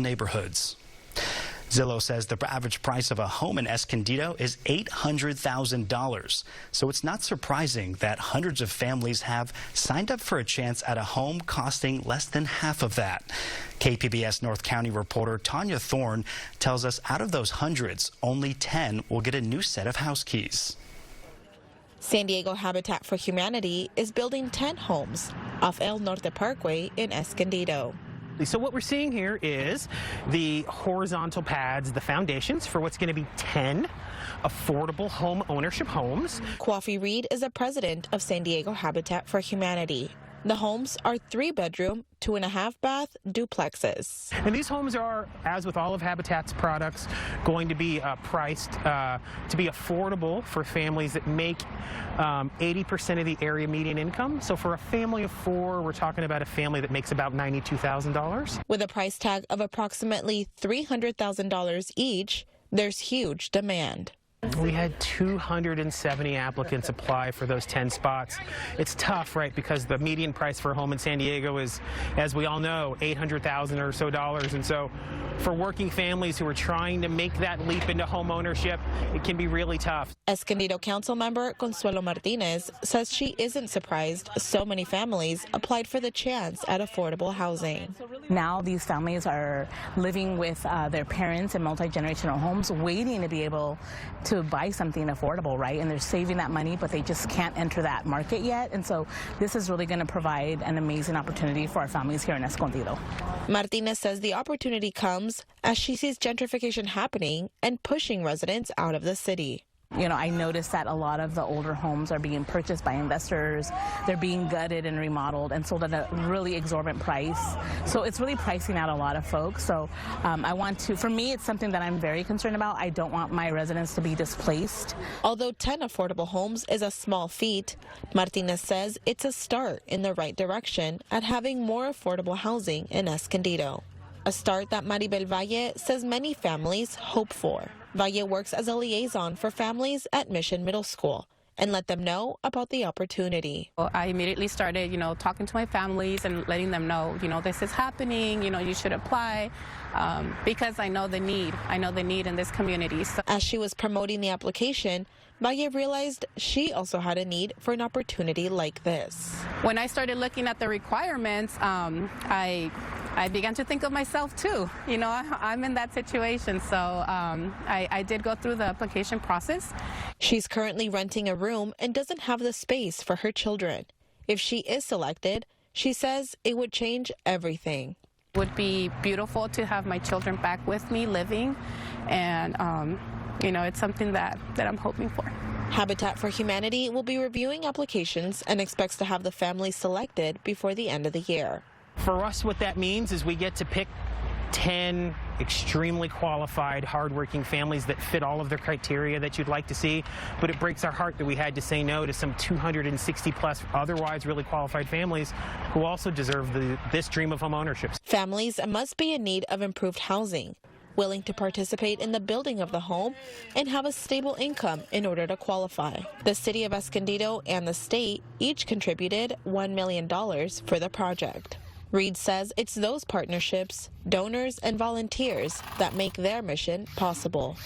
neighborhoods. Zillow says the average price of a home in Escondido is $800,000. So it's not surprising that hundreds of families have signed up for a chance at a home costing less than half of that. KPBS North County reporter Tanya Thorne tells us out of those hundreds, only 10 will get a new set of house keys. San Diego Habitat for Humanity is building 10 homes off El Norte Parkway in Escondido. So what we're seeing here is the horizontal pads, the foundations for what's going to be 10 affordable home ownership homes. Kwafi Reed is the president of San Diego Habitat for Humanity. The homes are 3-bedroom, 2.5-bath duplexes. And these homes are, as with all of Habitat's products, going to be priced to be affordable for families that make 80% of the area median income. So for a family of 4, we're talking about a family that makes about $92,000. With a price tag of approximately $300,000 each, there's huge demand. We had 270 applicants apply for those 10 spots. It's tough, right, because the median price for a home in San Diego is, as we all know, $800,000 or so dollars. And so for working families who are trying to make that leap into home ownership, it can be really tough. Escondido Council member Consuelo Martinez says she isn't surprised so many families applied for the chance at affordable housing. Now these families are living with their parents in multi-generational homes, waiting to be able to buy something affordable, right? And they're saving that money, but they just can't enter that market yet. And so this is really going to provide an amazing opportunity for our families here in Escondido. Martinez says the opportunity comes as she sees gentrification happening and pushing residents out of the city. You know, I noticed that a lot of the older homes are being purchased by investors. They're being gutted and remodeled and sold at a really exorbitant price. So it's really pricing out a lot of folks. So for me, it's something that I'm very concerned about. I don't want my residents to be displaced. Although 10 affordable homes is a small feat, Martinez says it's a start in the right direction at having more affordable housing in Escondido. A start that Maribel Valle says many families hope for. Valle works as a liaison for families at Mission Middle School and let them know about the opportunity. I immediately started, talking to my families and letting them know, this is happening, you should apply, because I know the need. I know the need in this community. So. As she was promoting the application, Valle realized she also had a need for an opportunity like this. When I started looking at the requirements, I began to think of myself too. I'm in that situation, so I did go through the application process. She's currently renting a room and doesn't have the space for her children. If she is selected, she says it would change everything. It would be beautiful to have my children back with me living, and it's something that I'm hoping for. Habitat for Humanity will be reviewing applications and expects to have the families selected before the end of the year. For us, what that means is we get to pick 10 extremely qualified, hardworking families that fit all of the criteria that you'd like to see, but it breaks our heart that we had to say no to some 260 plus otherwise really qualified families who also deserve this dream of home ownership. Families must be in need of improved housing, willing to participate in the building of the home, and have a stable income in order to qualify. The city of Escondido and the state each contributed $1 million for the project. Reed says it's those partnerships, donors, and volunteers that make their mission possible.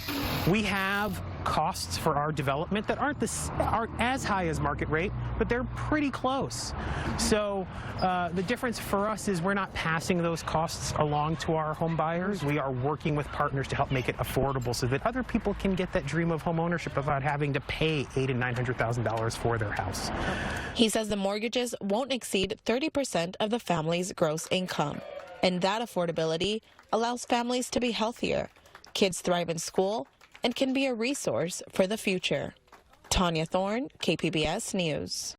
We have costs for our development that aren't as high as market rate, but they're pretty close. So the difference for us is we're not passing those costs along to our home buyers. We are working with partners to help make it affordable so that other people can get that dream of home ownership without having to pay $800,000 and $900,000 for their house. He says the mortgages won't exceed 30% of the family's gross income, and that affordability allows families to be healthier, kids thrive in school, and can be a resource for the future. Tanya Thorne, KPBS News.